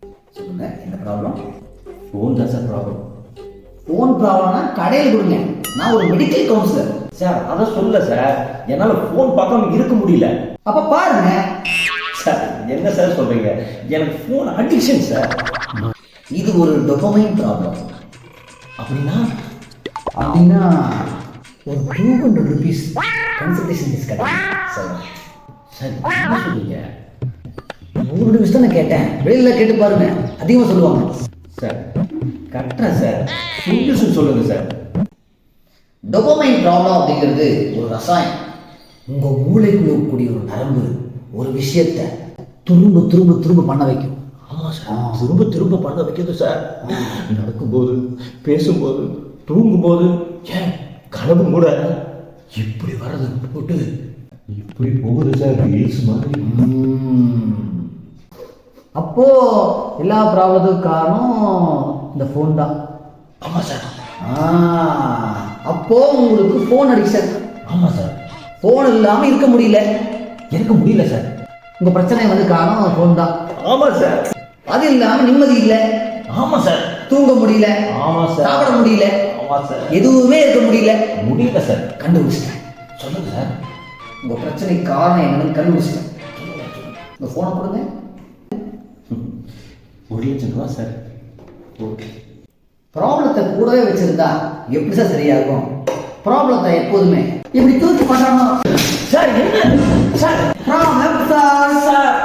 சொல்லுங்க, என்ன problem? Phone தான் சார் ப்ராப்ளம். ஃபோன் ப்ராப்ளம்னா கடையில் கொடுங்க. நான் ஒரு மெடிக்கல் கவுன்சிலர். சார் அதை சொல்ல சார், என்னால் ஃபோன் பார்க்காம இருக்க முடியல. அப்ப பாருங்க. சார் என்ன சார் சொல்றீங்க? எனக்கு ஃபோன் அடிக்ஷன் சார். இது ஒரு டொபமைன் ப்ராப்ளம். அப்படின்னா அப்படின்னா ஒரு 200 rupees கன்சல்டேஷன் ஃபீஸ் கிடைக்கும் சார். சார் என்ன சொல்றீங்க? 100 rupees தான் நான் கேட்டேன். வெளியில் கேட்டு பாருங்க, அதிகமாக சொல்லுவாங்க. சார் கரெக்டாக சார், சொல்யூஷன் சொல்லுங்க சார். டொபமைன் ப்ராப்ளம் அப்படிங்கிறது ஒரு ரசாயனம். உங்கள் மூளைக்குள்ள இருக்கக்கூடிய ஒரு நரம்பு ஒரு விஷயத்தை திரும்ப திரும்ப திரும்ப பண்ண வைக்கும். ஆமாம் சார், திரும்ப திரும்ப பண்ண வைக்கிறது சார். நடக்கும்போது, பேசும்போது, தூங்கும்போது, ஏன் கனவு கூட இப்படி வர்றது போட்டு இப்படி போகுது சார், ரீல்ஸ் மாதிரி. அப்போ எல்லா ப்ராப்ளத்துக்கும் காரணம் இந்த ஃபோன் தான். ஆமாம் சார். அப்போ உங்களுக்கு ஃபோன் அடிக்ஷன். ஆமாம் சார். ஃபோன் இல்லாமல் இருக்க முடியல. இருக்க முடியல சார். உங்கள் பிரச்சனை வந்து காரணம் ஃபோன் தான். ஆமாம் சார். அது இல்லாமல் நிம்மதி இல்லை. ஆமாம் சார். தூங்க முடியல. ஆமாம் சார். சாப்பிட முடியல. ஆமாம் சார். எதுவுமே இருக்க முடியல. முடியல சார். கண்டுபிடிச்சிட்டேன். சொல்லுங்க சார். உங்கள் பிரச்சனைக்கு காரணம் என்னன்னு கண்டுபிடிச்சிட்டேன். உங்கள் ஃபோனை கொடுங்க. 1,00,000 ரூபா சார். ஓகே. ப்ராப்ளத்தை கூடவே வச்சிருந்தா எப்படி சார் சரியாகும்? ப்ராப்ளத்தை எப்போதுமே இப்படி தூக்கி பண்ணணும் சார் என்ன சார்? Problem sir.